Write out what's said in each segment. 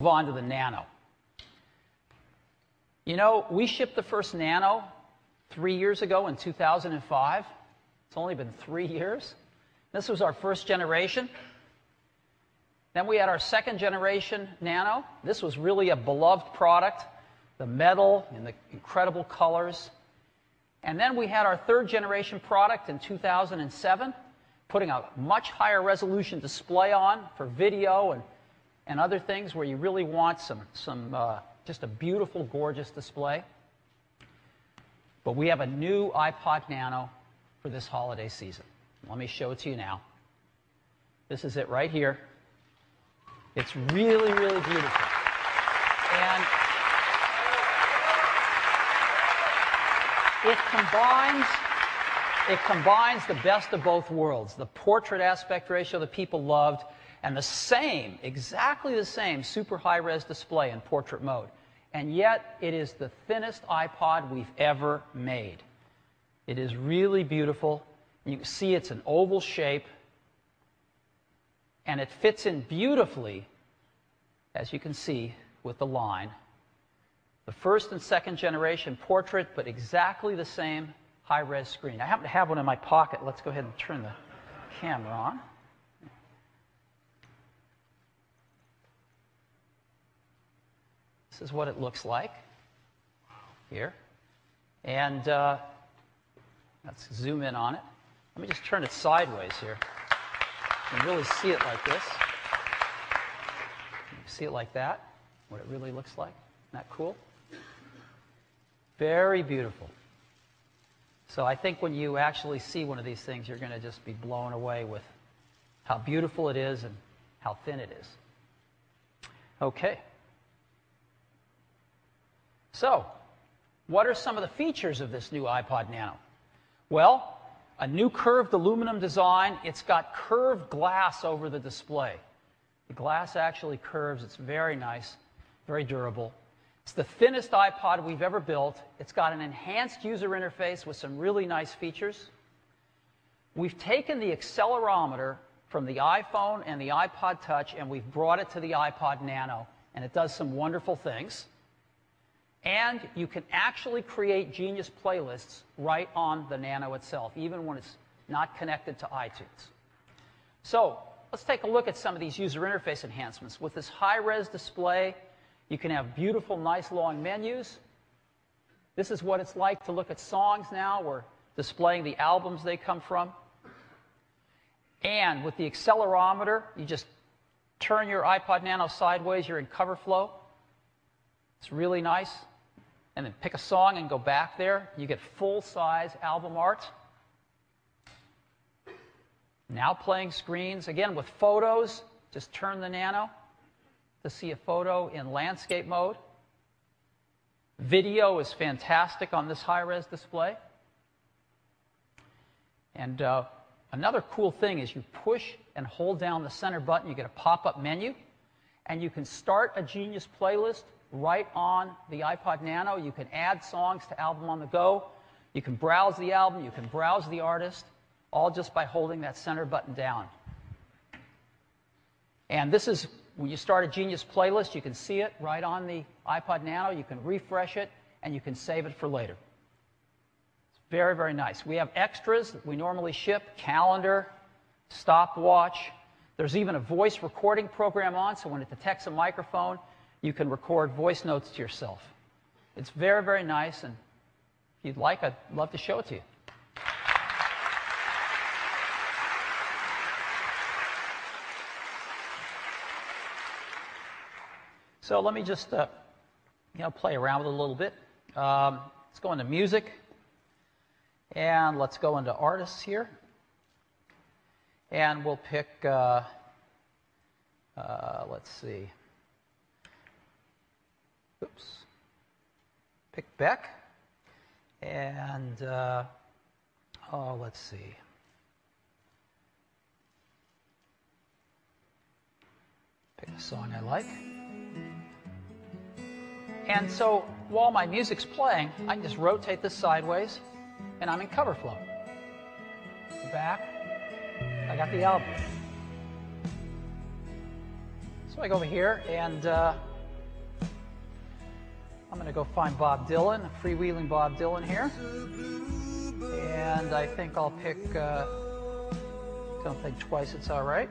Move on to the Nano. You know, we shipped the first Nano 3 years ago in 2005. It's only been 3 years. This was our first generation. Then we had our second generation Nano. This was really a beloved product, the metal and the incredible colors. And then we had our third generation product in 2007, putting a much higher resolution display on for video and other things where you really want just a beautiful, gorgeous display. But we have a new iPod Nano for this holiday season. Let me show it to you now. This is it right here. It's really, really beautiful. And it combines the best of both worlds, the portrait aspect ratio that people loved, and the same, exactly the same, super high-res display in portrait mode. And yet, it is the thinnest iPod we've ever made. It is really beautiful. You can see it's an oval shape, and it fits in beautifully, as you can see, with the line. The first and second generation portrait, but exactly the same high-res screen. I happen to have one in my pocket. Let's go ahead and turn the camera on. This is what it looks like here. And let's zoom in on it. Let me just turn it sideways here. You can really see it like this. You can see it like that, what it really looks like. Isn't that cool? Very beautiful. So I think when you actually see one of these things, you're going to just be blown away with how beautiful it is and how thin it is. Okay. So, what are some of the features of this new iPod Nano? Well, a new curved aluminum design. It's got curved glass over the display. The glass actually curves. It's very nice, very durable. It's the thinnest iPod we've ever built. It's got an enhanced user interface with some really nice features. We've taken the accelerometer from the iPhone and the iPod Touch, and we've brought it to the iPod Nano, and it does some wonderful things. And you can actually create Genius playlists right on the Nano itself, even when it's not connected to iTunes. So let's take a look at some of these user interface enhancements. With this high-res display, you can have beautiful, nice, long menus. This is what it's like to look at songs now. We're displaying the albums they come from. And with the accelerometer, you just turn your iPod Nano sideways. You're in cover flow. It's really nice. And then pick a song and go back there. You get full-size album art. Now playing screens. Again, with photos, just turn the Nano to see a photo in landscape mode. Video is fantastic on this high-res display. And another cool thing is you push and hold down the center button. You get a pop-up menu. And you can start a Genius playlist right on the iPod Nano. You can add songs to Album on the Go. You can browse the album. You can browse the artist, all just by holding that center button down. And this is, when you start a Genius playlist, you can see it right on the iPod Nano. You can refresh it, and you can save it for later. It's very, very nice. We have extras that we normally ship: calendar, stopwatch. There's even a voice recording program on, so when it detects a microphone, you can record voice notes to yourself. It's very, very nice, and if you'd like, I'd love to show it to you. So let me just play around with it a little bit. Let's go into music, and let's go into artists here. And we'll pick, let's see. Oops. Pick Beck. And, let's see. Pick a song I like. And so while my music's playing, I can just rotate this sideways, and I'm in cover flow. Back. I got the album. So I go over here, and I'm going to go find Bob Dylan, freewheeling Bob Dylan here. And I think I'll pick, don't think twice, it's all right.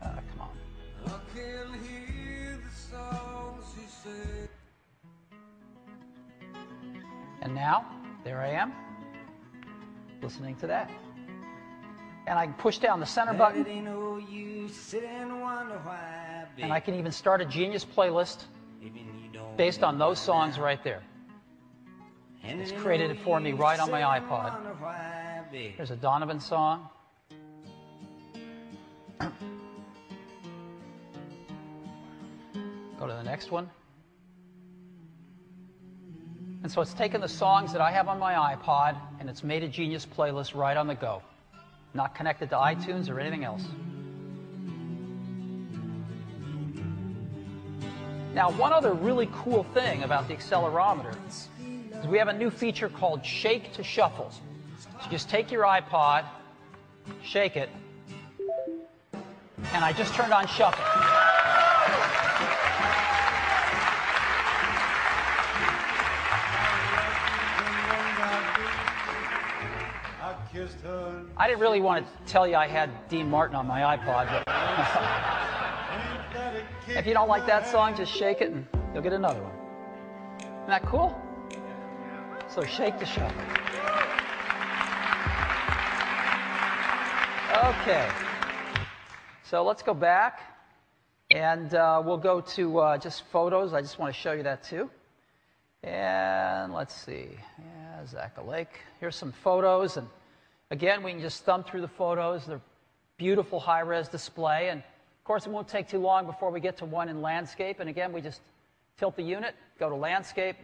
Come on. And now, there I am, listening to that. And I can push down the center button. And I can even start a Genius playlist based on those songs right there. It's created it for me right on my iPod. There's a Donovan song. Go to the next one. And so it's taken the songs that I have on my iPod and it's made a Genius playlist right on the go. Not connected to iTunes or anything else. Now, one other really cool thing about the accelerometer is we have a new feature called Shake to Shuffle. So just take your iPod, shake it, and I just turned on Shuffle. I didn't really want to tell you I had Dean Martin on my iPod, but if you don't like that song, just shake it and you'll get another one. Isn't that cool? So shake to shuffle. Okay. So let's go back and we'll go to just photos. I just want to show you that too. And let's see. Yeah, Zaka Lake. Here's some photos. And again, we can just thumb through the photos. They're beautiful high-res display. And of course, it won't take too long before we get to one in landscape. And again, we just tilt the unit, go to landscape,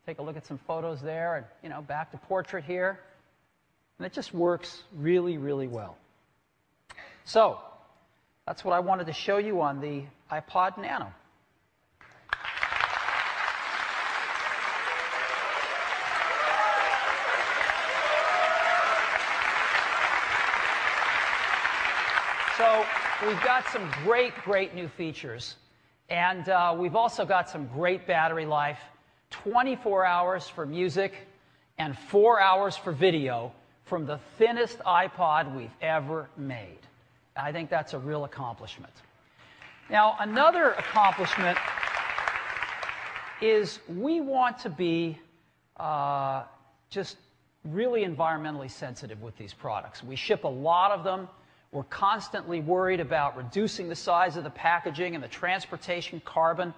take a look at some photos there, and you know, back to portrait here. And it just works really, really well. So that's what I wanted to show you on the iPod Nano. So we've got some great new features. And we've also got some great battery life. 24 hours for music and 4 hours for video from the thinnest iPod we've ever made. I think that's a real accomplishment. Now, another accomplishment is we want to be just really environmentally sensitive with these products. We ship a lot of them. We're constantly worried about reducing the size of the packaging and the transportation carbon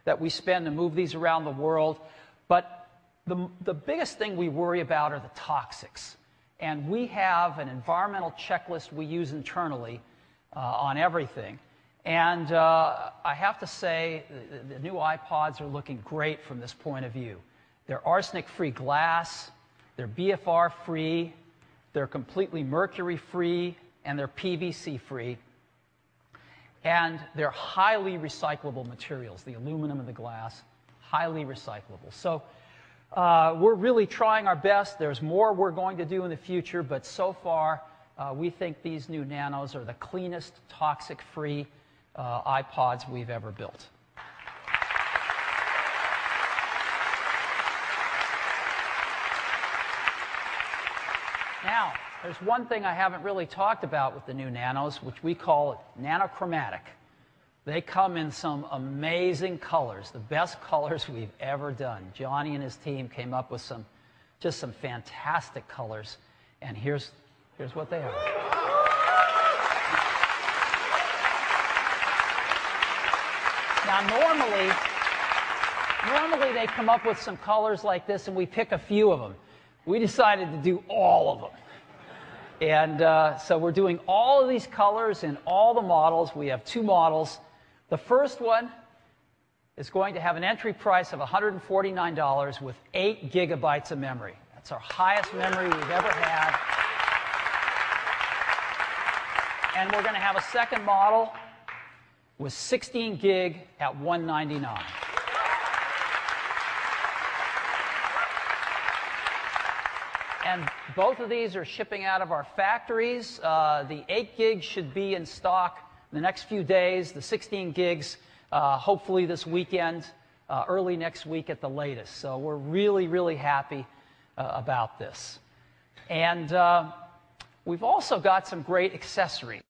that we spend to move these around the world. But the biggest thing we worry about are the toxics. And we have an environmental checklist we use internally on everything. And I have to say, the new iPods are looking great from this point of view. They're arsenic-free glass, they're BFR-free, they're completely mercury-free, and they're PVC-free. And they're highly recyclable materials, the aluminum and the glass, highly recyclable. So we're really trying our best. There's more we're going to do in the future, but so far we think these new Nanos are the cleanest, toxic-free iPods we've ever built. Now, there's one thing I haven't really talked about with the new Nanos, which we call nanochromatic. They come in some amazing colors, the best colors we've ever done. Johnny and his team came up with just some fantastic colors, and here's what they are. Now, normally they come up with some colors like this, and we pick a few of them. We decided to do all of them. And so we're doing all of these colors in all the models. We have 2 models. The first one is going to have an entry price of $149 with 8 gigabytes of memory. That's our highest memory we've ever had. And we're going to have a second model with 16 gig at $199. And both of these are shipping out of our factories. The 8 gig should be in stock in the next few days. The 16 gigs, hopefully this weekend. early next week at the latest. So we're really, really happy about this. And we've also got some great accessories.